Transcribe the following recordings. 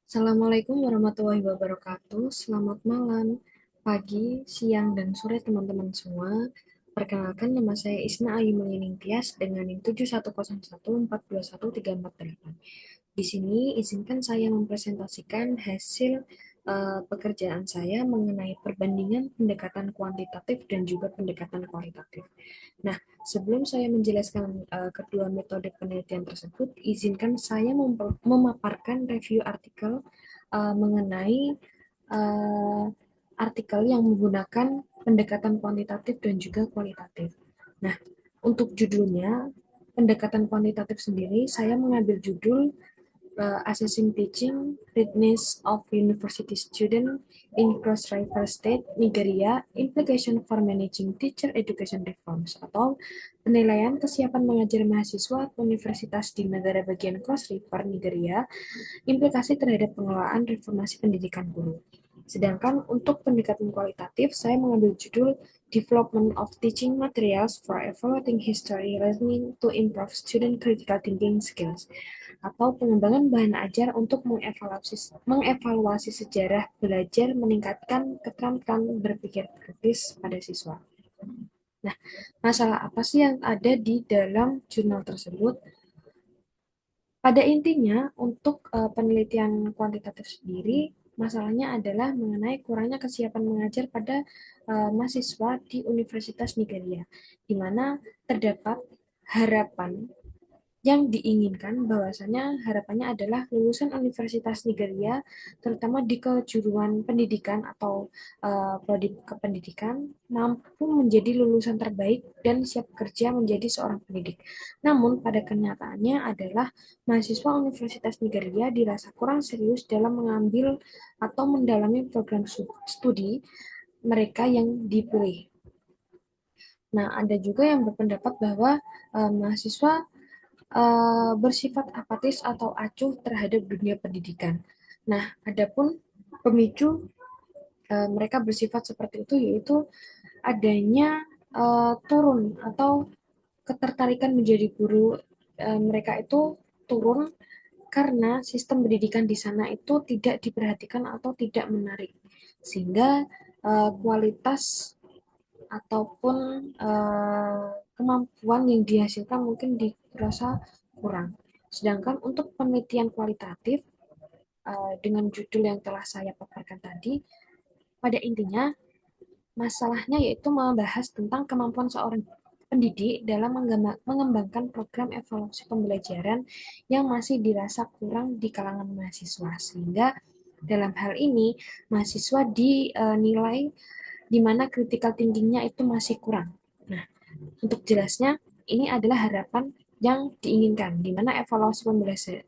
Assalamualaikum warahmatullahi wabarakatuh. Selamat malam, pagi, siang, dan sore teman-teman semua. Perkenalkan, nama saya Isna Ayu Melinding Tias dengan NIM 7101421348. Di sini izinkan saya mempresentasikan hasil pekerjaan saya mengenai perbandingan pendekatan kuantitatif dan juga pendekatan kualitatif. Nah, sebelum saya menjelaskan kedua metode penelitian tersebut, izinkan saya memaparkan review artikel mengenai uh, artikel yang menggunakan pendekatan kuantitatif dan juga kualitatif. Nah, untuk judulnya, pendekatan kuantitatif sendiri, saya mengambil judul Assessing Teaching Readiness of University Student in Cross River State, Nigeria, Implication for Managing Teacher Education Reforms, atau penilaian kesiapan mengajar mahasiswa universitas di negara bagian Cross River, Nigeria, implikasi terhadap pengelolaan reformasi pendidikan guru. Sedangkan untuk pendekatan kualitatif, saya mengambil judul Development of Teaching Materials for Evaluating History Learning to Improve Student Critical Thinking Skills, atau pengembangan bahan ajar untuk mengevaluasi sejarah belajar meningkatkan keterampilan berpikir kritis pada siswa. Nah, masalah apa sih yang ada di dalam jurnal tersebut? Pada intinya, untuk penelitian kuantitatif sendiri, masalahnya adalah mengenai kurangnya kesiapan mengajar pada mahasiswa di Universitas Nigeria, di mana terdapat harapan yang diinginkan bahwasanya harapannya adalah lulusan Universitas Nigeria, terutama di kejuruan pendidikan atau prodi kependidikan, mampu menjadi lulusan terbaik dan siap kerja menjadi seorang pendidik. Namun pada kenyataannya adalah mahasiswa Universitas Nigeria dirasa kurang serius dalam mengambil atau mendalami program studi mereka yang dipilih. Nah, ada juga yang berpendapat bahwa mahasiswa bersifat apatis atau acuh terhadap dunia pendidikan. Nah, adapun pemicu mereka bersifat seperti itu yaitu adanya turun atau ketertarikan menjadi guru mereka itu turun karena sistem pendidikan di sana itu tidak diperhatikan atau tidak menarik, sehingga kualitas ataupun kemampuan yang dihasilkan mungkin dirasa kurang. Sedangkan untuk penelitian kualitatif dengan judul yang telah saya paparkan tadi, pada intinya masalahnya yaitu membahas tentang kemampuan seorang pendidik dalam mengembangkan program evaluasi pembelajaran yang masih dirasa kurang di kalangan mahasiswa, sehingga dalam hal ini mahasiswa dinilai di mana critical thinking-nya itu masih kurang. Nah, untuk jelasnya, ini adalah harapan yang diinginkan, di mana evaluasi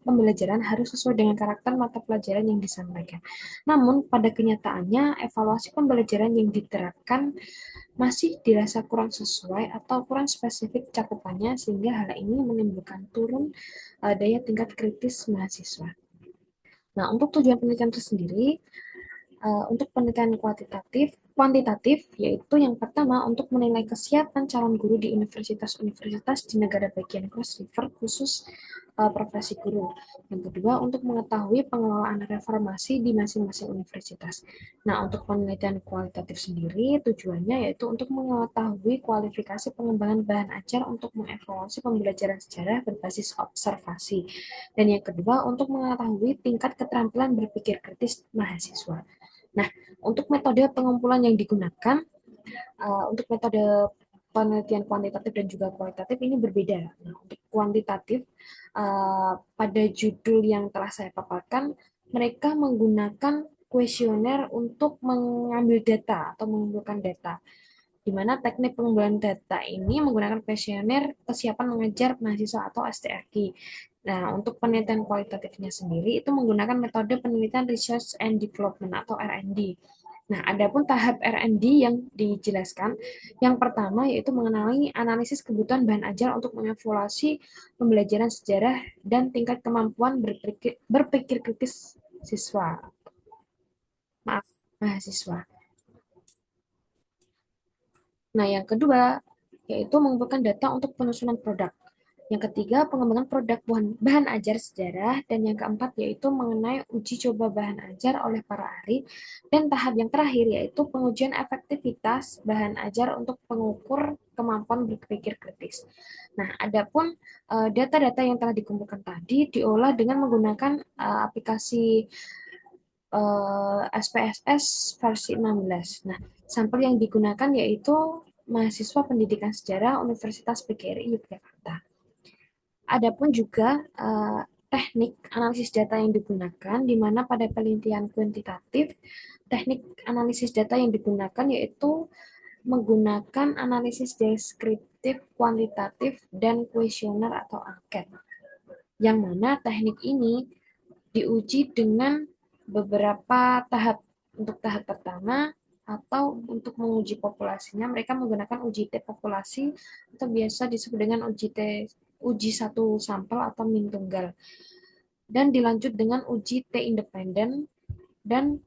pembelajaran harus sesuai dengan karakter mata pelajaran yang disampaikan. Namun, pada kenyataannya, evaluasi pembelajaran yang diterapkan masih dirasa kurang sesuai atau kurang spesifik cakupannya, sehingga hal ini menimbulkan turun daya tingkat kritis mahasiswa. Nah, untuk tujuan penelitian tersendiri, untuk penelitian kuantitatif yaitu yang pertama untuk menilai kesiapan calon guru di universitas-universitas di negara bagian Cross River khusus profesi guru. Yang kedua untuk mengetahui pengelolaan reformasi di masing-masing universitas. Nah, untuk penelitian kualitatif sendiri tujuannya yaitu untuk mengetahui kualifikasi pengembangan bahan ajar untuk mengevaluasi pembelajaran sejarah berbasis observasi. Dan yang kedua untuk mengetahui tingkat keterampilan berpikir kritis mahasiswa. Nah, untuk metode pengumpulan yang digunakan, untuk metode penelitian kuantitatif dan juga kualitatif ini berbeda. Nah, untuk kuantitatif, pada judul yang telah saya paparkan, mereka menggunakan kuesioner untuk mengambil data atau mengumpulkan data, di mana teknik pengumpulan data ini menggunakan kuesioner kesiapan mengajar mahasiswa atau STRD. Nah, untuk penelitian kualitatifnya sendiri itu menggunakan metode penelitian Research and Development atau R&D. Nah, adapun tahap R&D yang dijelaskan, yang pertama yaitu mengenali analisis kebutuhan bahan ajar untuk mengevaluasi pembelajaran sejarah dan tingkat kemampuan berpikir kritis siswa. Maaf, mahasiswa. Nah, yang kedua yaitu mengumpulkan data untuk penyusunan produk. Yang ketiga, pengembangan produk bahan ajar sejarah. Dan yang keempat, yaitu mengenai uji coba bahan ajar oleh para ahli. Dan tahap yang terakhir, yaitu pengujian efektivitas bahan ajar untuk pengukur kemampuan berpikir kritis. Nah, adapun data-data yang telah dikumpulkan tadi diolah dengan menggunakan aplikasi SPSS versi 16. Nah, sampel yang digunakan yaitu mahasiswa pendidikan sejarah Universitas PGRI Yogyakarta. Adapun juga teknik analisis data yang digunakan, di mana pada penelitian kuantitatif, teknik analisis data yang digunakan yaitu menggunakan analisis deskriptif, kuantitatif, dan kuesioner atau angket. Yang mana teknik ini diuji dengan beberapa tahap. Untuk tahap pertama, atau untuk menguji populasinya, mereka menggunakan uji T populasi atau biasa disebut dengan uji satu sampel atau min tunggal. Dan dilanjut dengan uji T independen dan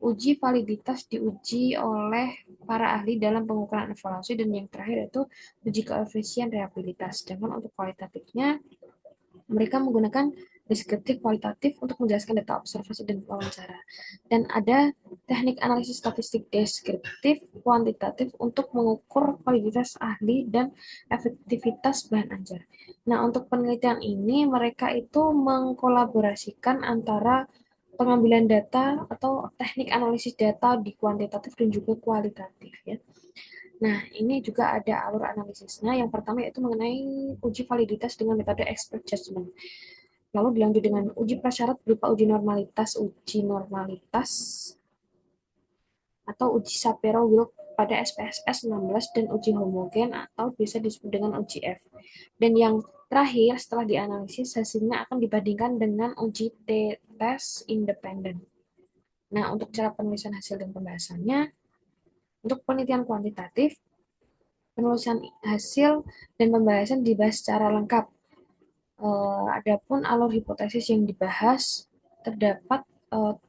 uji validitas diuji oleh para ahli dalam pengukuran evaluasi, dan yang terakhir itu uji koefisien reliabilitas. Sedangkan untuk kualitatifnya mereka menggunakan deskriptif kualitatif untuk menjelaskan data observasi dan wawancara. Dan ada teknik analisis statistik deskriptif kuantitatif untuk mengukur validitas ahli dan efektivitas bahan ajar. Nah, untuk penelitian ini mereka itu mengkolaborasikan antara pengambilan data atau teknik analisis data di kuantitatif dan juga kualitatif ya. Nah, ini juga ada alur analisisnya. Yang pertama yaitu mengenai uji validitas dengan metode expert judgment. Lalu dilanjut dengan uji prasyarat berupa uji normalitas atau uji Shapiro-Wilk pada SPSS 16 dan uji homogen atau bisa disebut dengan uji F. Dan yang terakhir setelah dianalisis hasilnya akan dibandingkan dengan uji T-test independen. Nah, untuk cara penulisan hasil dan pembahasannya, untuk penelitian kuantitatif, penulisan hasil dan pembahasan dibahas secara lengkap. Adapun alur hipotesis yang dibahas, terdapat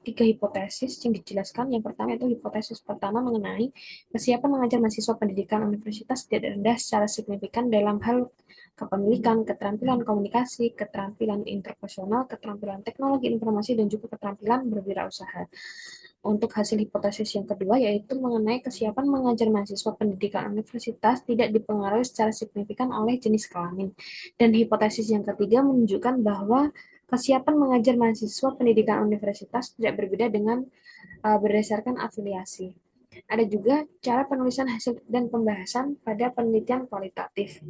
tiga hipotesis yang dijelaskan. Yang pertama itu hipotesis pertama mengenai kesiapan mengajar mahasiswa pendidikan universitas tidak rendah secara signifikan dalam hal kepemilikan, keterampilan komunikasi, keterampilan interpersonal, keterampilan teknologi informasi, dan juga keterampilan berwirausaha. Untuk hasil hipotesis yang kedua yaitu mengenai kesiapan mengajar mahasiswa pendidikan universitas tidak dipengaruhi secara signifikan oleh jenis kelamin. Dan hipotesis yang ketiga menunjukkan bahwa kesiapan mengajar mahasiswa pendidikan universitas tidak berbeda dengan berdasarkan afiliasi. Ada juga cara penulisan hasil dan pembahasan pada penelitian kualitatif.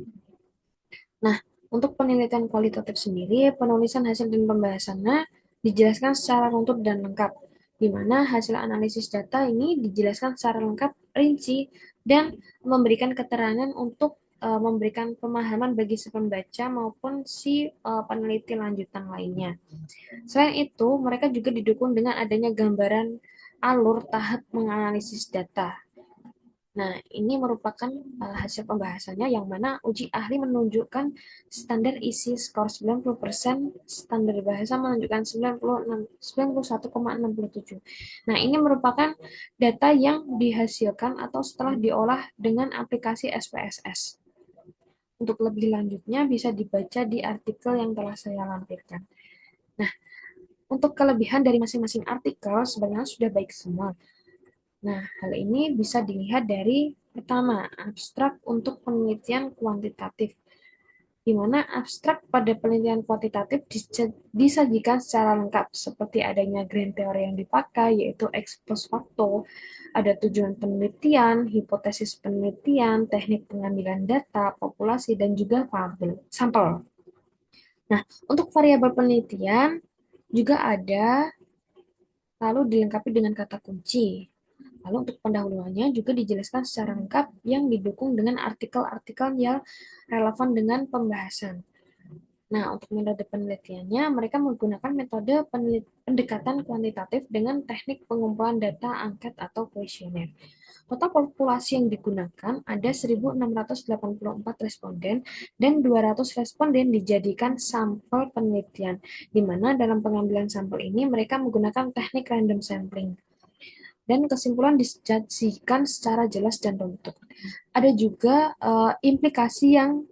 Nah, untuk penelitian kualitatif sendiri, penulisan hasil dan pembahasannya dijelaskan secara runtut dan lengkap, di mana hasil analisis data ini dijelaskan secara lengkap, rinci, dan memberikan keterangan untuk memberikan pemahaman bagi si pembaca maupun si peneliti lanjutan lainnya. Selain itu, mereka juga didukung dengan adanya gambaran alur tahap menganalisis data. Nah, ini merupakan hasil pembahasannya yang mana uji ahli menunjukkan standar isi skor 90%, standar bahasa menunjukkan 91,67. Nah, ini merupakan data yang dihasilkan atau setelah diolah dengan aplikasi SPSS. Untuk lebih lanjutnya bisa dibaca di artikel yang telah saya lampirkan. Nah, untuk kelebihan dari masing-masing artikel sebenarnya sudah baik semua. Nah, hal ini bisa dilihat dari pertama, abstrak untuk penelitian kuantitatif, di mana abstrak pada penelitian kuantitatif disajikan secara lengkap, seperti adanya grand teori yang dipakai, yaitu ex post facto, ada tujuan penelitian, hipotesis penelitian, teknik pengambilan data, populasi, dan juga sampel. Nah, untuk variabel penelitian juga ada, lalu dilengkapi dengan kata kunci. Lalu untuk pendahuluannya juga dijelaskan secara lengkap yang didukung dengan artikel-artikel yang relevan dengan pembahasan. Nah, untuk metode penelitiannya, mereka menggunakan metode pendekatan kuantitatif dengan teknik pengumpulan data angket atau kuesioner. Total populasi yang digunakan ada 1.684 responden dan 200 responden dijadikan sampel penelitian, di mana dalam pengambilan sampel ini mereka menggunakan teknik random sampling. Dan kesimpulan disajikan secara jelas dan runtut. Ada juga implikasi yang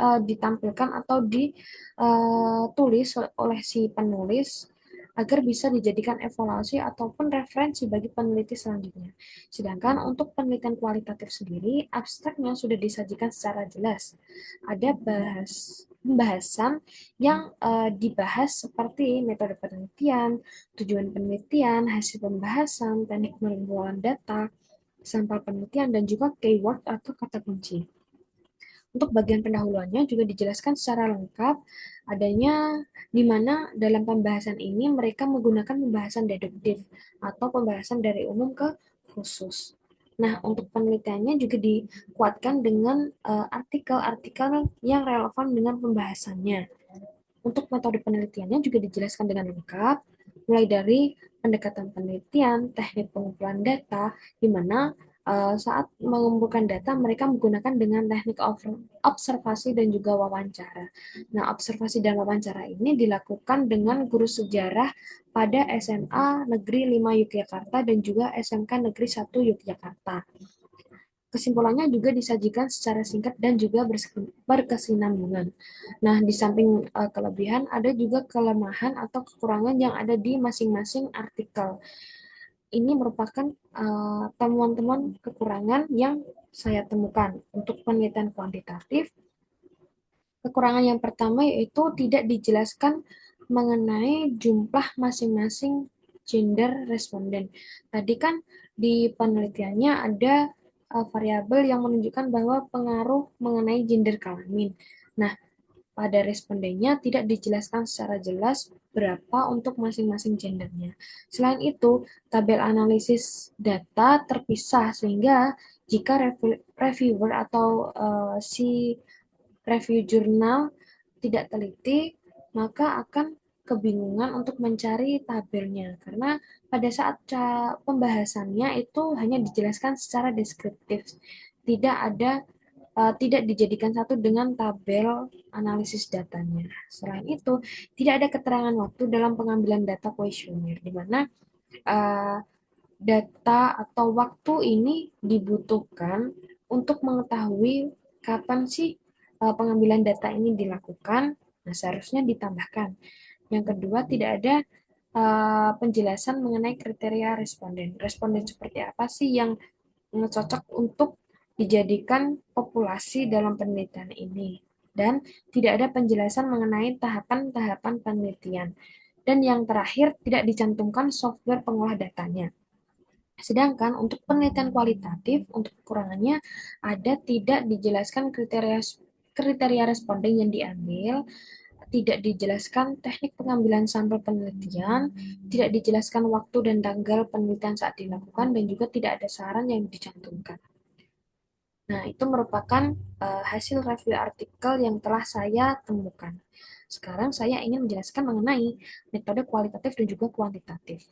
ditampilkan atau ditulis oleh si penulis agar bisa dijadikan evaluasi ataupun referensi bagi peneliti selanjutnya. Sedangkan untuk penelitian kualitatif sendiri, abstraknya sudah disajikan secara jelas. Ada pembahasan yang dibahas seperti metode penelitian, tujuan penelitian, hasil pembahasan, teknik pengumpulan data, sampel penelitian, dan juga keyword atau kata kunci. Untuk bagian pendahuluannya juga dijelaskan secara lengkap adanya di mana dalam pembahasan ini mereka menggunakan pembahasan deduktif atau pembahasan dari umum ke khusus. Nah, untuk penelitiannya juga dikuatkan dengan artikel-artikel yang relevan dengan pembahasannya. Untuk metode penelitiannya juga dijelaskan dengan lengkap, mulai dari pendekatan penelitian, teknik pengumpulan data, di mana saat mengumpulkan data mereka menggunakan dengan teknik observasi dan juga wawancara. Nah, observasi dan wawancara ini dilakukan dengan guru sejarah pada SMA Negeri 5 Yogyakarta dan juga SMK Negeri 1 Yogyakarta. Kesimpulannya juga disajikan secara singkat dan juga berkesinambungan. Nah, di samping kelebihan, ada juga kelemahan atau kekurangan yang ada di masing-masing artikel. Ini merupakan temuan-temuan kekurangan yang saya temukan. Untuk penelitian kuantitatif, kekurangan yang pertama yaitu tidak dijelaskan mengenai jumlah masing-masing gender responden. Tadi kan di penelitiannya ada variabel yang menunjukkan bahwa pengaruh mengenai gender kelamin. Nah, pada respondennya tidak dijelaskan secara jelas berapa untuk masing-masing gendernya. Selain itu, tabel analisis data terpisah sehingga jika reviewer atau si review jurnal tidak teliti, maka akan kebingungan untuk mencari tabelnya karena pada saat pembahasannya itu hanya dijelaskan secara deskriptif, tidak dijadikan satu dengan tabel analisis datanya. Selain itu, tidak ada keterangan waktu dalam pengambilan data kuesioner, di mana uh, data atau waktu ini dibutuhkan untuk mengetahui kapan sih pengambilan data ini dilakukan. Nah, seharusnya ditambahkan. Yang kedua, tidak ada penjelasan mengenai kriteria responden. Responden seperti apa sih yang cocok untuk dijadikan populasi dalam penelitian ini. Dan tidak ada penjelasan mengenai tahapan-tahapan penelitian. Dan yang terakhir, tidak dicantumkan software pengolah datanya. Sedangkan untuk penelitian kualitatif, untuk kekurangannya ada tidak dijelaskan kriteria responden yang diambil, tidak dijelaskan teknik pengambilan sampel penelitian, tidak dijelaskan waktu dan tanggal penelitian saat dilakukan, dan juga tidak ada saran yang dicantumkan. Nah, itu merupakan hasil review artikel yang telah saya temukan. Sekarang saya ingin menjelaskan mengenai metode kualitatif dan juga kuantitatif.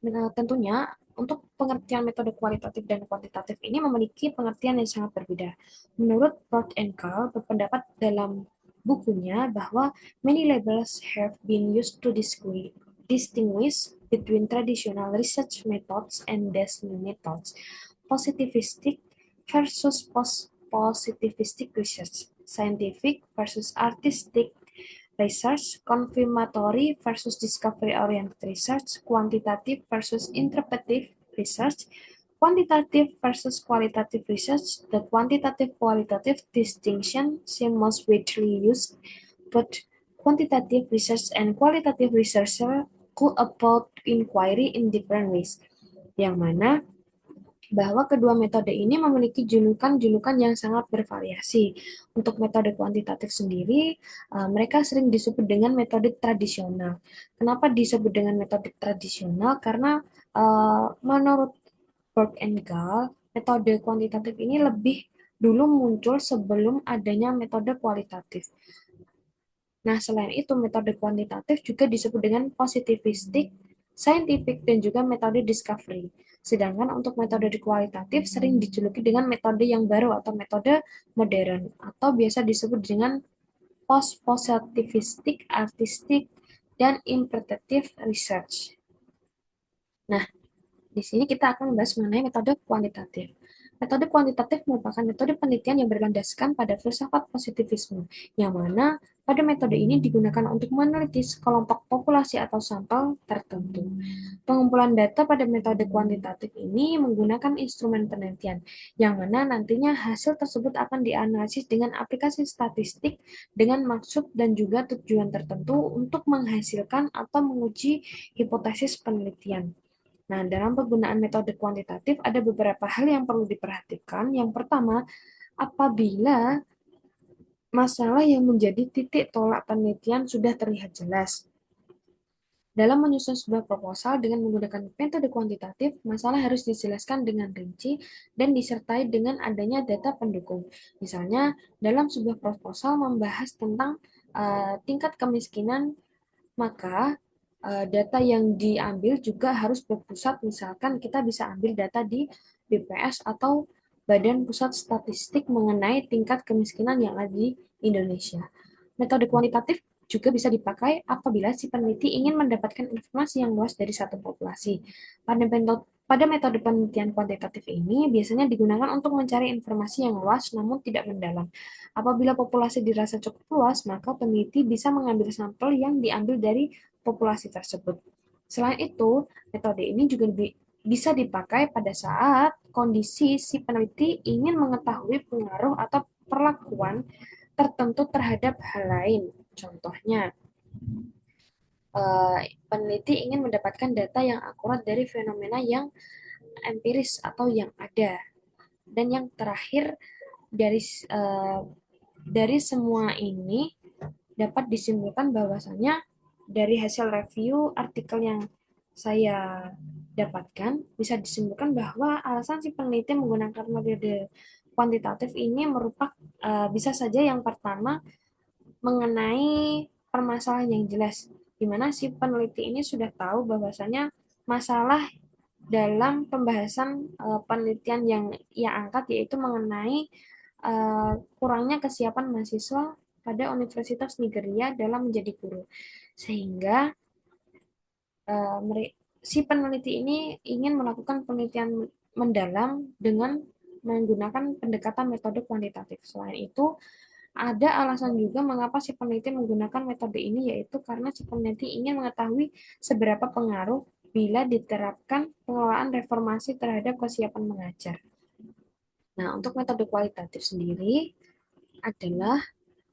Nah, tentunya untuk pengertian metode kualitatif dan kuantitatif ini memiliki pengertian yang sangat berbeda. Menurut Broad and Carl berpendapat dalam bukunya bahwa many labels have been used to distinguish between traditional research methods and these new methods, positivistic versus post-positivistic research, scientific versus artistic research, confirmatory versus discovery-oriented research, quantitative versus interpretive research, quantitative versus qualitative research. The quantitative-qualitative distinction seems most widely used, but quantitative research and qualitative researcher go about inquiry in different ways. Yang mana bahwa kedua metode ini memiliki julukan-julukan yang sangat bervariasi. Untuk metode kuantitatif sendiri, mereka sering disebut dengan metode tradisional. Kenapa disebut dengan metode tradisional? Karena menurut Burke and Gall, metode kuantitatif ini lebih dulu muncul sebelum adanya metode kualitatif. Nah, selain itu, metode kuantitatif juga disebut dengan positivistic, scientific, dan juga metode discovery. Sedangkan untuk metode kualitatif sering dijuluki dengan metode yang baru atau metode modern, atau biasa disebut dengan post-positivistic, artistic, dan interpretive research. Nah, di sini kita akan membahas mengenai metode kuantitatif. Metode kuantitatif merupakan metode penelitian yang berlandaskan pada filsafat positivisme, yang mana pada metode ini digunakan untuk meneliti sekelompok populasi atau sampel tertentu. Pengumpulan data pada metode kuantitatif ini menggunakan instrumen penelitian, yang mana nantinya hasil tersebut akan dianalisis dengan aplikasi statistik dengan maksud dan juga tujuan tertentu untuk menghasilkan atau menguji hipotesis penelitian. Nah, dalam penggunaan metode kuantitatif ada beberapa hal yang perlu diperhatikan. Yang pertama, apabila masalah yang menjadi titik tolak penelitian sudah terlihat jelas. Dalam menyusun sebuah proposal dengan menggunakan metode kuantitatif, masalah harus dijelaskan dengan rinci dan disertai dengan adanya data pendukung. Misalnya, dalam sebuah proposal membahas tentang tingkat kemiskinan, maka data yang diambil juga harus berpusat, misalkan kita bisa ambil data di BPS atau Badan Pusat Statistik mengenai tingkat kemiskinan yang ada di Indonesia. Metode kuantitatif juga bisa dipakai apabila si peneliti ingin mendapatkan informasi yang luas dari satu populasi. Pada metode penelitian kuantitatif ini biasanya digunakan untuk mencari informasi yang luas namun tidak mendalam. Apabila populasi dirasa cukup luas, maka peneliti bisa mengambil sampel yang diambil dari populasi tersebut. Selain itu, metode ini juga bisa dipakai pada saat kondisi si peneliti ingin mengetahui pengaruh atau perlakuan tertentu terhadap hal lain. Contohnya, peneliti ingin mendapatkan data yang akurat dari fenomena yang empiris atau yang ada. Dan yang terakhir, dari uh, dari semua ini dapat disimpulkan bahwasanya dari hasil review artikel yang saya dapatkan bisa disimpulkan bahwa alasan si peneliti menggunakan metode kuantitatif ini merupakan bisa saja yang pertama mengenai permasalahan yang jelas, di mana si peneliti ini sudah tahu bahwasanya masalah dalam pembahasan penelitian yang ia angkat yaitu mengenai kurangnya kesiapan mahasiswa pada Universitas Nigeria dalam menjadi guru. Sehingga si peneliti ini ingin melakukan penelitian mendalam dengan menggunakan pendekatan metode kuantitatif. Selain itu, ada alasan juga mengapa si peneliti menggunakan metode ini, yaitu karena si peneliti ingin mengetahui seberapa pengaruh bila diterapkan pengelolaan reformasi terhadap kesiapan mengajar. Nah, untuk metode kualitatif sendiri adalah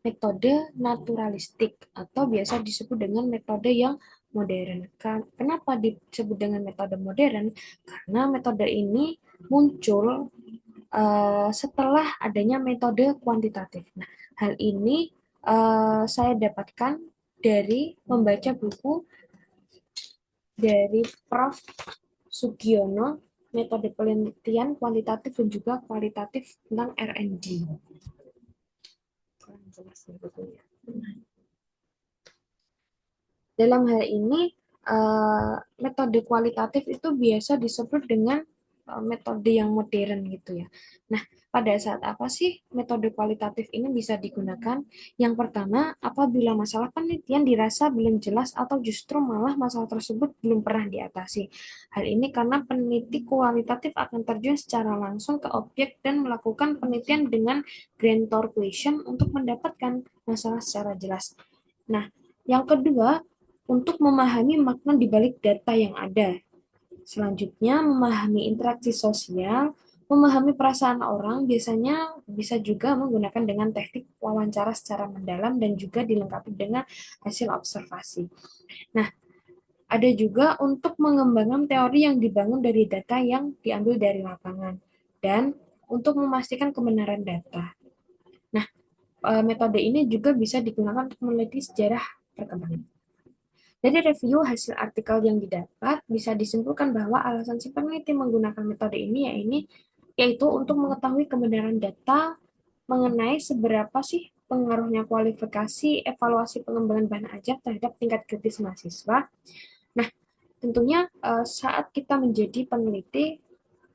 metode naturalistik atau biasa disebut dengan metode yang modern. Kenapa disebut dengan metode modern? Karena metode ini muncul setelah adanya metode kuantitatif. Nah, hal ini saya dapatkan dari membaca buku dari Prof. Sugiono, metode penelitian kuantitatif dan juga kualitatif tentang R&D. Dalam hal ini, metode kualitatif itu biasa disebut dengan metode yang modern gitu ya. Nah, pada saat apa sih metode kualitatif ini bisa digunakan? Yang pertama, apabila masalah penelitian dirasa belum jelas atau justru malah masalah tersebut belum pernah diatasi. Hal ini karena peneliti kualitatif akan terjun secara langsung ke objek dan melakukan penelitian dengan grantor question untuk mendapatkan masalah secara jelas. Nah, yang kedua, untuk memahami makna di balik data yang ada. Selanjutnya, memahami interaksi sosial, memahami perasaan orang biasanya bisa juga menggunakan dengan teknik wawancara secara mendalam dan juga dilengkapi dengan hasil observasi. Nah, ada juga untuk mengembangkan teori yang dibangun dari data yang diambil dari lapangan dan untuk memastikan kebenaran data. Nah, metode ini juga bisa digunakan untuk meneliti sejarah perkembangan. Dari review hasil artikel yang didapat, bisa disimpulkan bahwa alasan si peneliti menggunakan metode ini yaitu untuk mengetahui kebenaran data mengenai seberapa sih pengaruhnya kualifikasi evaluasi pengembangan bahan ajar terhadap tingkat kritis mahasiswa. Nah, tentunya saat kita menjadi peneliti,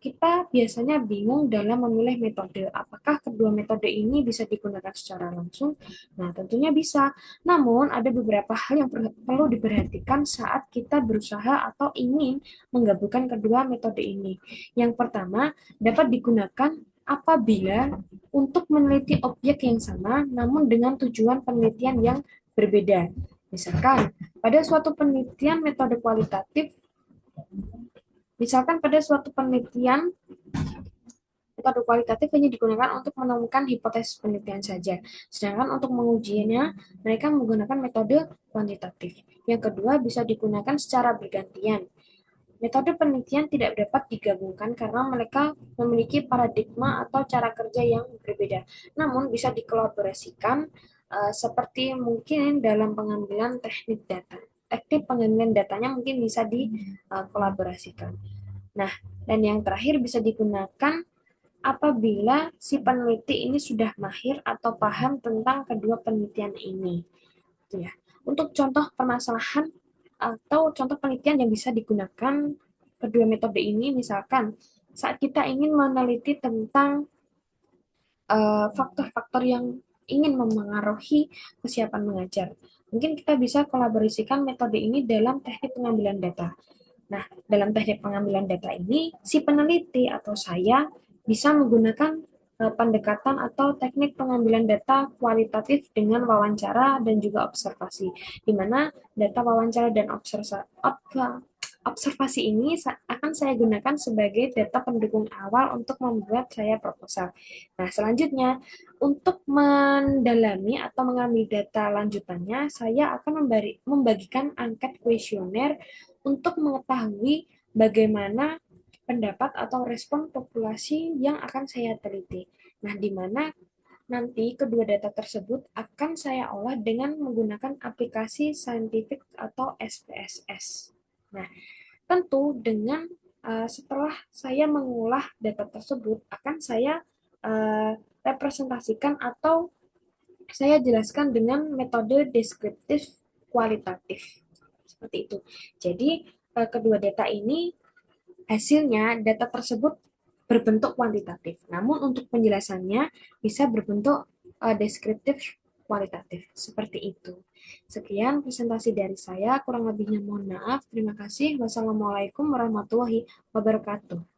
kita biasanya bingung dalam memilih metode. Apakah kedua metode ini bisa digunakan secara langsung? Nah, tentunya bisa. Namun, ada beberapa hal yang perlu diperhatikan saat kita berusaha atau ingin menggabungkan kedua metode ini. Yang pertama, dapat digunakan apabila untuk meneliti objek yang sama, namun dengan tujuan penelitian yang berbeda. Misalkan, pada suatu penelitian metode kualitatif, misalkan pada suatu penelitian metode kualitatif hanya digunakan untuk menemukan hipotesis penelitian saja. Sedangkan untuk mengujinya, mereka menggunakan metode kuantitatif. Yang kedua, bisa digunakan secara bergantian. Metode penelitian tidak dapat digabungkan karena mereka memiliki paradigma atau cara kerja yang berbeda. Namun bisa dikolaborasikan seperti mungkin dalam pengambilan teknik data. Teknik pengambilan datanya mungkin bisa dikolaborasikan. Nah, dan yang terakhir bisa digunakan apabila si peneliti ini sudah mahir atau paham tentang kedua penelitian ini. Gitu ya. Untuk contoh permasalahan atau contoh penelitian yang bisa digunakan kedua metode ini, misalkan saat kita ingin meneliti tentang faktor-faktor yang ingin memengaruhi kesiapan mengajar. Mungkin kita bisa kolaborasikan metode ini dalam teknik pengambilan data. Nah, dalam teknik pengambilan data ini, si peneliti atau saya bisa menggunakan pendekatan atau teknik pengambilan data kualitatif dengan wawancara dan juga observasi, di mana data wawancara dan observasi ini akan saya gunakan sebagai data pendukung awal untuk membuat saya proposal. Nah, selanjutnya, untuk mendalami atau mengambil data lanjutannya, saya akan membagikan angket kuesioner untuk mengetahui bagaimana pendapat atau respon populasi yang akan saya teliti. Nah, di mana nanti kedua data tersebut akan saya olah dengan menggunakan aplikasi Scientific atau SPSS. Nah, tentu dengan setelah saya mengolah data tersebut akan saya representasikan atau saya jelaskan dengan metode deskriptif kualitatif. Seperti itu. Jadi, kedua data ini hasilnya data tersebut berbentuk kuantitatif. Namun untuk penjelasannya bisa berbentuk deskriptif kualitatif. Seperti itu. Sekian presentasi dari saya. Kurang lebihnya mohon maaf. Terima kasih. Wassalamualaikum warahmatullahi wabarakatuh.